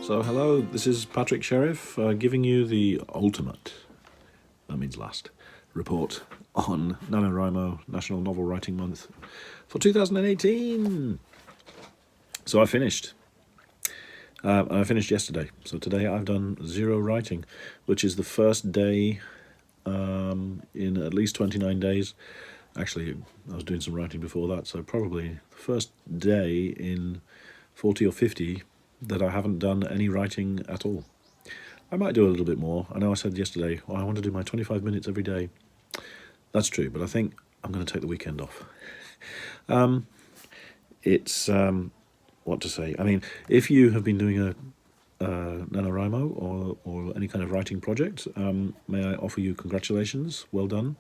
So hello, this is Patrick Sheriff giving you the ultimate, that means last, report on NaNoWriMo National Novel Writing Month for 2018. So I finished. I finished yesterday. So today I've done 0 writing, which is the first day in at least 29 days. Actually, I was doing some writing before that, so probably the first day in 40 or 50 that I haven't done any writing at all. I might do a little bit more. I know I said yesterday, I want to do my 25 minutes every day. That's true, but I think I'm going to take the weekend off. What to say? I mean, if you have been doing a NaNoWriMo or any kind of writing project, may I offer you congratulations, well done.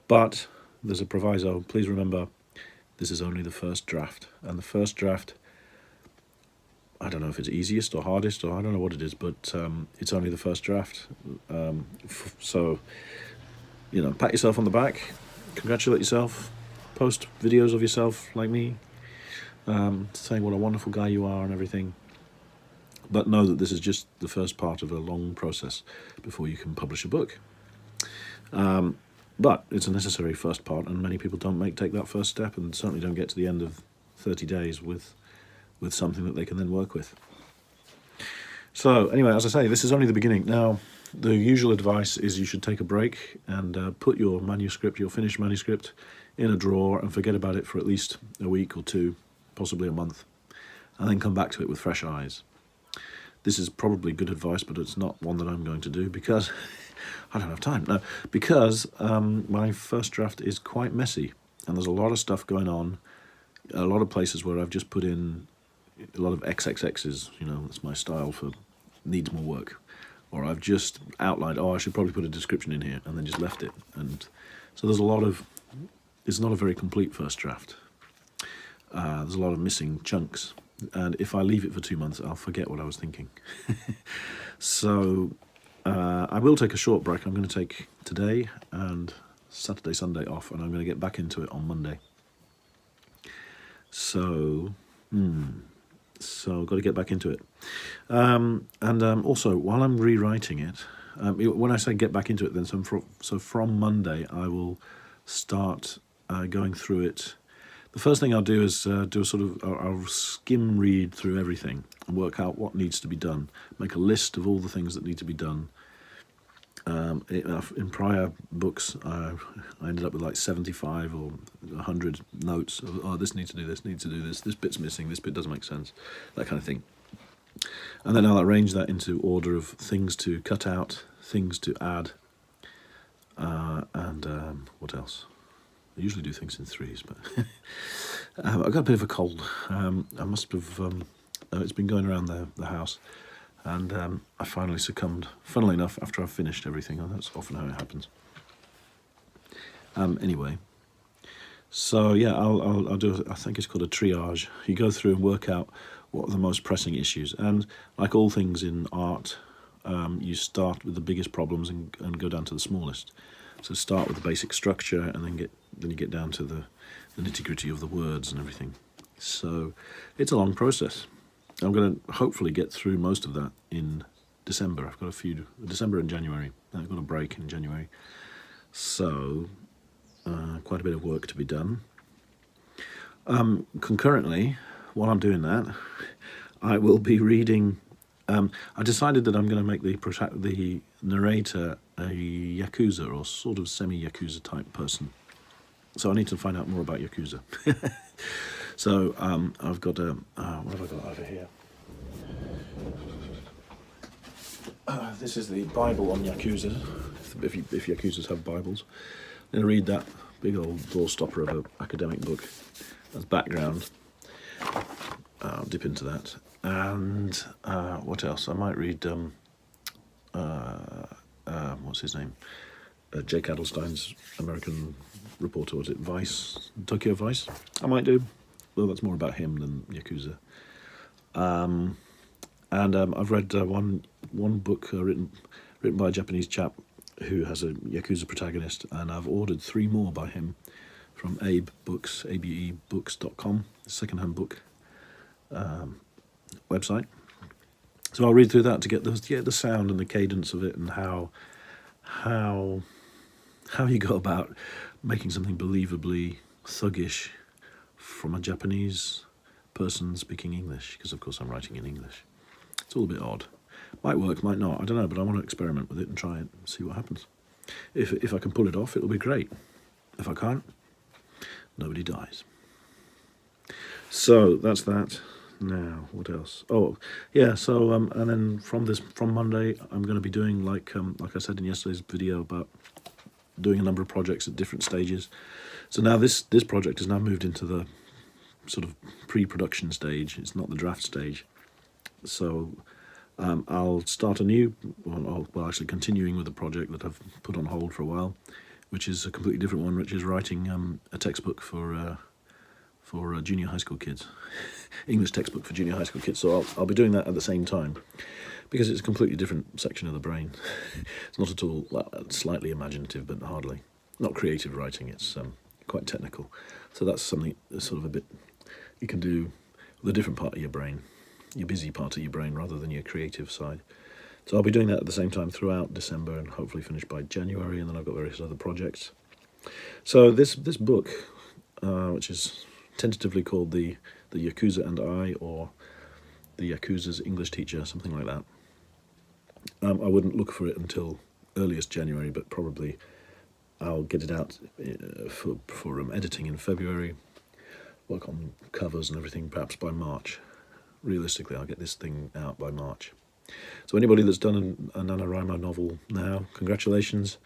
But there's a proviso. Please remember, this is only the first draft, and the first draft, I don't know if it's easiest or hardest, or I don't know what it is, but it's only the first draft. So, you know, pat yourself on the back, congratulate yourself, post videos of yourself like me, saying what a wonderful guy you are and everything. But know that this is just the first part of a long process before you can publish a book. But it's a necessary first part, and many people don't take that first step, and certainly don't get to the end of 30 days with something that they can then work with. So anyway, as I say, this is only the beginning. Now, the usual advice is you should take a break and put your manuscript, your finished manuscript, in a drawer and forget about it for at least a week or two, possibly a month, and then come back to it with fresh eyes. This is probably good advice, but it's not one that I'm going to do because I don't have time. No, because my first draft is quite messy, and there's a lot of stuff going on, a lot of places where I've just put in a lot of XXXs, you know, that's my style for needs more work. Or I've just outlined, I should probably put a description in here, and then just left it. And so there's a lot of, it's not a very complete first draft. There's a lot of missing chunks. And if I leave it for 2 months, I'll forget what I was thinking. So I will take a short break. I'm going to take today and Saturday, Sunday off, and I'm going to get back into it on Monday. So got to get back into it. Also, while I'm rewriting it, when I say get back into it, then so from Monday I will start going through it. The first thing I'll do is do a sort of, I'll skim read through everything and work out what needs to be done, make a list of all the things that need to be done. In prior books, I ended up with like 75 or 100 notes of, this needs to do this, this bit's missing, this bit doesn't make sense, that kind of thing. And then I'll arrange that into order of things to cut out, things to add, and what else? I usually do things in threes, but I've got a bit of a cold. I must have, it's been going around the house. And I finally succumbed, funnily enough, after I've finished everything. And that's often how it happens. Anyway, so yeah, I'll do, I think it's called a triage. You go through and work out what are the most pressing issues. And like all things in art, you start with the biggest problems and go down to the smallest. So start with the basic structure, and then you get down to the nitty-gritty of the words and everything. So it's a long process. I'm going to hopefully get through most of that in December. I've got December and January. I've got a break in January. So, quite a bit of work to be done. Concurrently, while I'm doing that, I will be reading. I decided that I'm going to make the narrator a Yakuza, or sort of semi-Yakuza type person. So I need to find out more about Yakuza. So I've got what have I got over here? This is the Bible on Yakuza, if Yakuzas have Bibles. I'm going to read that big old doorstopper of an academic book as background. I'll dip into that. And what else? I might read, what's his name? Jake Adelstein's American Reporter, was it Vice? Tokyo Vice? I might do. Well, that's more about him than Yakuza. I've read one book written by a Japanese chap who has a Yakuza protagonist, and I've ordered 3 more by him from Abe Books, abebooks.com, second-hand book website. So I'll read through that to get the sound and the cadence of it, and how you go about making something believably thuggish from a Japanese person speaking English, because of course I'm writing in English. It's all a bit odd. Might work, might not, I don't know, but I want to experiment with it and try it and see what happens. If I can pull it off, it'll be great. If I can't, nobody dies. So that's that. Now, what else? Oh, yeah. So and then from Monday, I'm going to be doing like I said in yesterday's video about doing a number of projects at different stages. So now this project has now moved into the sort of pre-production stage. It's not the draft stage. So I'll start a new, well, actually continuing with the project that I've put on hold for a while, which is a completely different one, which is writing a textbook for junior high school kids, English textbook for junior high school kids. So I'll be doing that at the same time, because it's a completely different section of the brain. It's not at all, well, slightly imaginative, but hardly. Not creative writing, it's quite technical. So that's something that's sort of a bit, you can do with a different part of your brain, your busy part of your brain, rather than your creative side. So I'll be doing that at the same time throughout December, and hopefully finish by January, and then I've got various other projects. So this book, which is tentatively called the Yakuza and I, or the Yakuza's English Teacher, something like that. I wouldn't look for it until earliest January, but probably I'll get it out for editing in February, work on covers and everything perhaps by March. Realistically, I'll get this thing out by March. So anybody that's done a NaNoWriMo novel now, congratulations,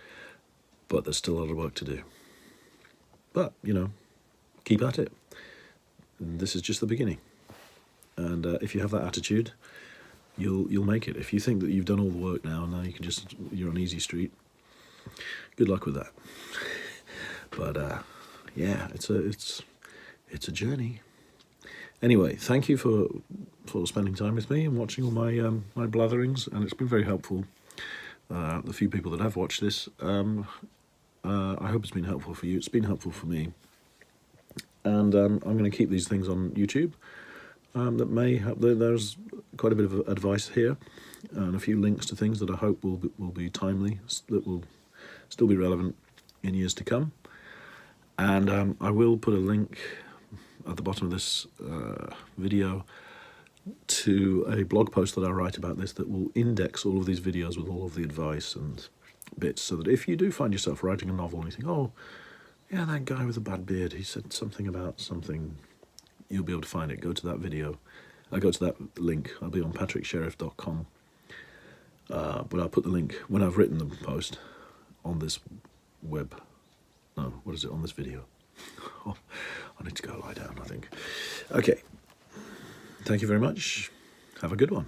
but there's still a lot of work to do. But, you know, keep at it. This is just the beginning. And if you have that attitude, you'll make it. If you think that you've done all the work now you can you're on easy street, good luck with that. But yeah, it's a journey. Anyway, thank you for spending time with me and watching all my my blatherings, and it's been very helpful. The few people that have watched this, I hope it's been helpful for you. It's been helpful for me. And I'm going to keep these things on YouTube. That may help. There's quite a bit of advice here, and a few links to things that I hope will be timely, that will still be relevant in years to come. And I will put a link at the bottom of this video to a blog post that I write about this, that will index all of these videos with all of the advice and bits, so that if you do find yourself writing a novel and you think, oh, yeah, that guy with the bad beard, he said something about something, you'll be able to find it. Go to that video. Go to that link. I'll be on patricksheriff.com. But I'll put the link, when I've written the post, on this on this video. Oh, I need to go lie down, I think. Okay. Thank you very much. Have a good one.